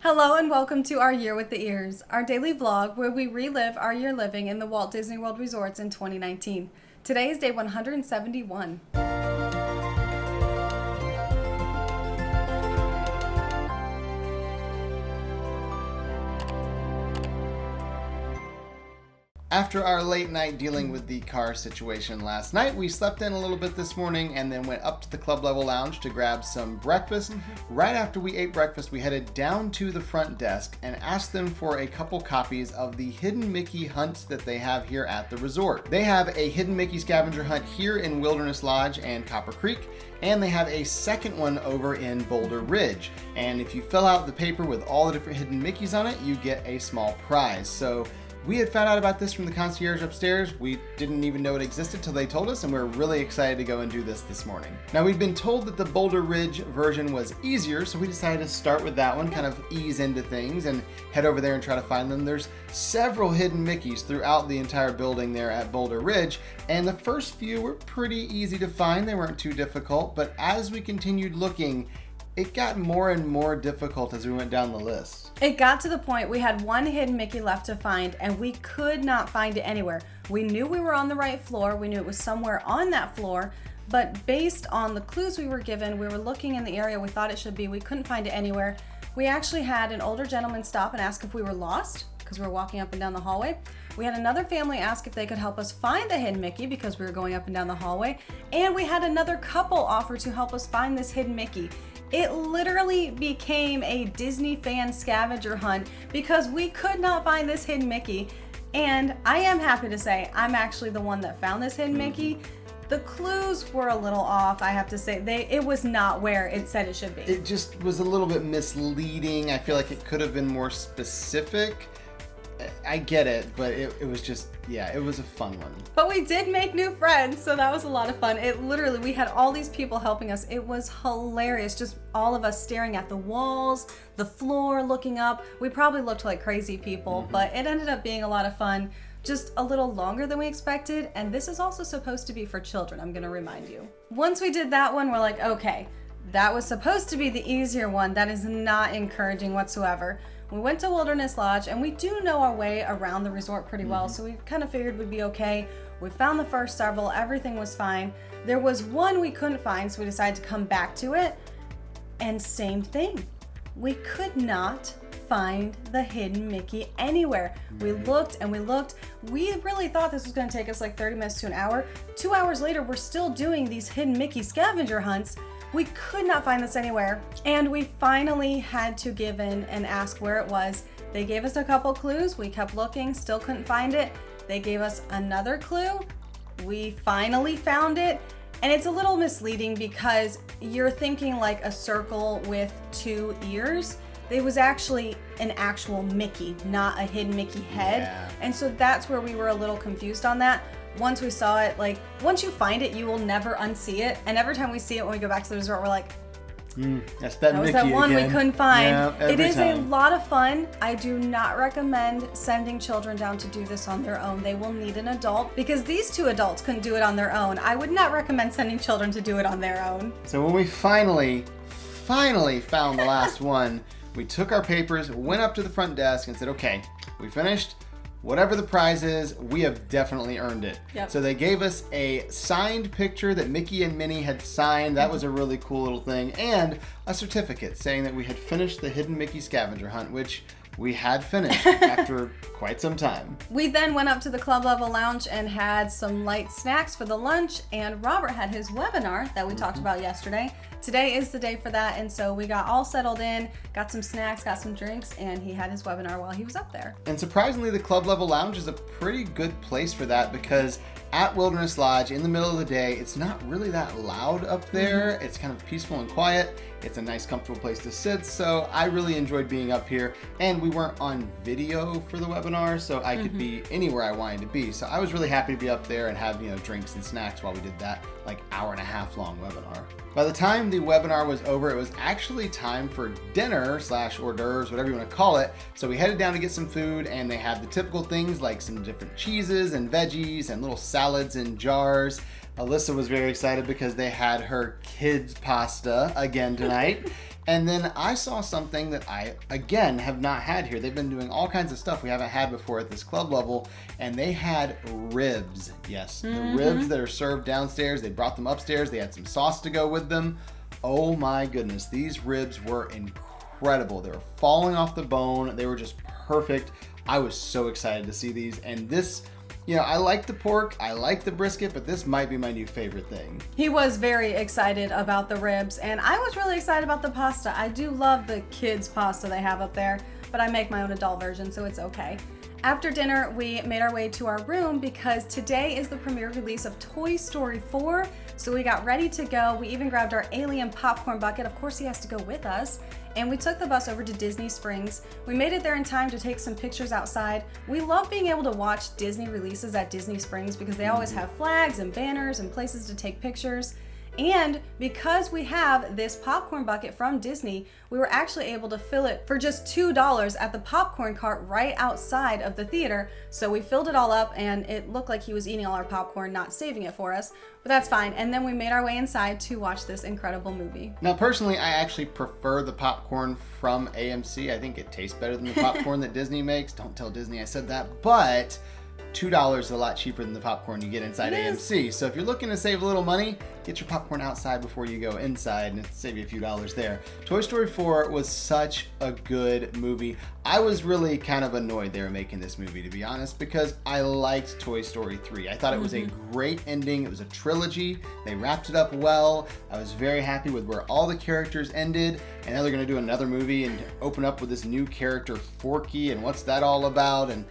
Hello and welcome to Our Year with the Ears, our daily vlog where we relive our year living in the Walt Disney World resorts in 2019. Today is day 171. After our late night dealing with the car situation last night, we slept in a little bit this morning and then went up to the club level lounge to grab some breakfast. Right after we ate breakfast, we headed down to the front desk and asked them for a couple copies of the Hidden Mickey hunts that they have here at the resort. They have a Hidden Mickey scavenger hunt here in Wilderness Lodge and Copper Creek, and they have a second one over in Boulder Ridge. And if you fill out the paper with all the different Hidden Mickeys on it, you get a small prize. So we had found out about this from the concierge upstairs. We didn't even know it existed till they told us, and we're really excited to go and do this morning. Now, we'd been told that the Boulder Ridge version was easier, so we decided to start with that one, kind of ease into things and head over there and try to find them. There's several hidden Mickeys throughout the entire building there at Boulder Ridge, and the first few were pretty easy to find. They weren't too difficult, but as we continued looking, it got more and more difficult as we went down the list. It got to the point we had one hidden Mickey left to find and we could not find it anywhere. We knew we were on the right floor, we knew it was somewhere on that floor, but based on the clues we were given, we were looking in the area we thought it should be, we couldn't find it anywhere. We actually had an older gentleman stop and ask if we were lost because we were walking up and down the hallway. We had another family ask if they could help us find the hidden Mickey because we were going up and down the hallway. And we had another couple offer to help us find this hidden Mickey. It literally became a Disney fan scavenger hunt because we could not find this hidden Mickey. And I am happy to say I'm actually the one that found this hidden Mickey. The clues were a little off, I have to say. It was not where it said it should be. It just was a little bit misleading. I feel like it could have been more specific. I get it, but it was just, yeah, it was a fun one. But we did make new friends, so that was a lot of fun. It literally, we had all these people helping us. It was hilarious, just all of us staring at the walls, the floor, looking up. We probably looked like crazy people, but it ended up being a lot of fun. Just a little longer than we expected, and this is also supposed to be for children, I'm gonna remind you. Once we did that one, we're like, okay, that was supposed to be the easier one. That is not encouraging whatsoever. We went to Wilderness Lodge, and we do know our way around the resort pretty well, so we kind of figured we'd be okay. We found the first several, everything was fine. There was one we couldn't find, so we decided to come back to it, and same thing. We could not find the hidden Mickey anywhere. We looked and we looked. We really thought this was going to take us like 30 minutes to an hour. 2 hours later, we're still doing these hidden Mickey scavenger hunts. We could not find this anywhere, and we finally had to give in and ask where it was. They gave us a couple clues. We kept looking, still couldn't find it. They gave us another clue. We finally found it, and it's a little misleading because you're thinking like a circle with two ears. It was actually an actual Mickey, not a hidden Mickey head. Yeah. And so that's where we were a little confused on that. Once we saw it, like, once you find it, you will never unsee it. And every time we see it when we go back to the resort, we're like, that's that was Mickey that one again. we couldn't find. Yeah, it is every a time. lot of fun. I do not recommend sending children down to do this on their own. They will need an adult because these two adults couldn't do it on their own. I would not recommend sending children to do it on their own. So when we finally found the last one, we took our papers, went up to the front desk and said, okay, we finished. Whatever the prize is, we have definitely earned it. Yep. So they gave us a signed picture that Mickey and Minnie had signed. That was a really cool little thing. And a certificate saying that we had finished the Hidden Mickey scavenger hunt, which we had finished after quite some time. We then went up to the club level lounge and had some light snacks for the lunch, and Robert had his webinar that we talked about yesterday. Today is the day for that, and so we got all settled in, got some snacks, got some drinks, and he had his webinar while he was up there. And surprisingly, the club level lounge is a pretty good place for that because at Wilderness Lodge in the middle of the day, it's not really that loud up there. It's kind of peaceful and quiet. It's a nice, comfortable place to sit. So I really enjoyed being up here, and we weren't on video for the webinar, so I could be anywhere I wanted to be. So I was really happy to be up there and have, drinks and snacks while we did that like hour and a half long webinar. By the time the webinar was over, it was actually time for dinner / hors d'oeuvres, whatever you want to call it. So we headed down to get some food, and they had the typical things like some different cheeses and veggies and little salads in jars. Alyssa was very excited because they had her kids' pasta again tonight. And then I saw something that I, again, have not had here. They've been doing all kinds of stuff we haven't had before at this club level, and they had ribs. Yes, the ribs that are served downstairs. They brought them upstairs. They had some sauce to go with them. Oh my goodness, these ribs were incredible. They were falling off the bone. They were just perfect. I was so excited to see these, and this, you know, I like the pork, I like the brisket, but this might be my new favorite thing. He was very excited about the ribs, and I was really excited about the pasta. I do love the kids' pasta they have up there, but I make my own adult version, so it's okay. After dinner, we made our way to our room because today is the premiere release of Toy Story 4, so we got ready to go. We even grabbed our alien popcorn bucket. Of course, he has to go with us. And we took the bus over to Disney Springs. We made it there in time to take some pictures outside. We love being able to watch Disney releases at Disney Springs because they always have flags and banners and places to take pictures. And because we have this popcorn bucket from Disney, we were actually able to fill it for just $2 at the popcorn cart right outside of the theater. So we filled it all up and it looked like he was eating all our popcorn, not saving it for us, but that's fine. And then we made our way inside to watch this incredible movie. Now, personally, I actually prefer the popcorn from AMC. I think it tastes better than the popcorn that Disney makes. Don't tell Disney I said that, but $2 is a lot cheaper than the popcorn you get inside AMC. So if you're looking to save a little money, get your popcorn outside before you go inside, and it'll save you a few dollars there. Toy Story 4 was such a good movie. I was really kind of annoyed they were making this movie, to be honest, because I liked Toy Story 3. I thought it was a great ending. It was a trilogy. They wrapped it up well. I was very happy with where all the characters ended, and now they're going to do another movie and open up with this new character, Forky, and what's that all about? And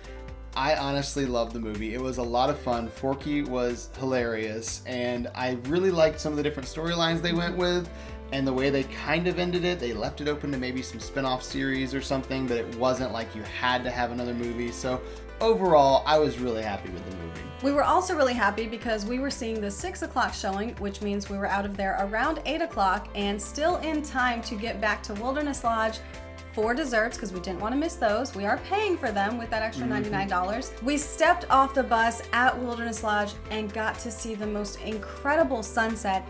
I honestly loved the movie. It was a lot of fun. Forky was hilarious, and I really liked some of the different storylines they went with, and the way they kind of ended it. They left it open to maybe some spin-off series or something, but it wasn't like you had to have another movie. So overall, I was really happy with the movie. We were also really happy because we were seeing the 6 o'clock showing, which means we were out of there around 8 o'clock and still in time to get back to Wilderness Lodge for desserts because we didn't want to miss those. We are paying for them with that extra $99. We stepped off the bus at Wilderness Lodge and got to see the most incredible sunset.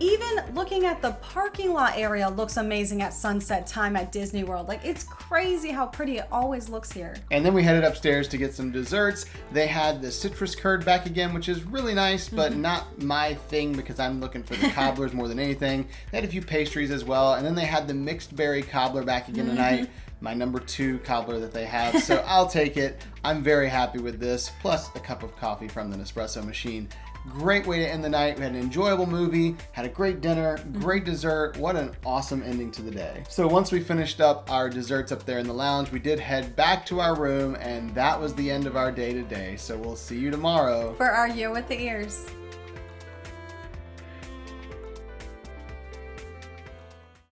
Even looking at the parking lot area looks amazing at sunset time at Disney World. Like, it's crazy how pretty it always looks here. And then we headed upstairs to get some desserts. They had the citrus curd back again, which is really nice, but not my thing because I'm looking for the cobblers more than anything. They had a few pastries as well. And then they had the mixed berry cobbler back again tonight. My number 2 cobbler that they have. So I'll take it. I'm very happy with this, plus a cup of coffee from the Nespresso machine. Great way to end the night. We had an enjoyable movie, had a great dinner, great dessert. What an awesome ending to the day. So once we finished up our desserts up there in the lounge, we did head back to our room, and that was the end of our day today. So we'll see you tomorrow For our Year with the Ears.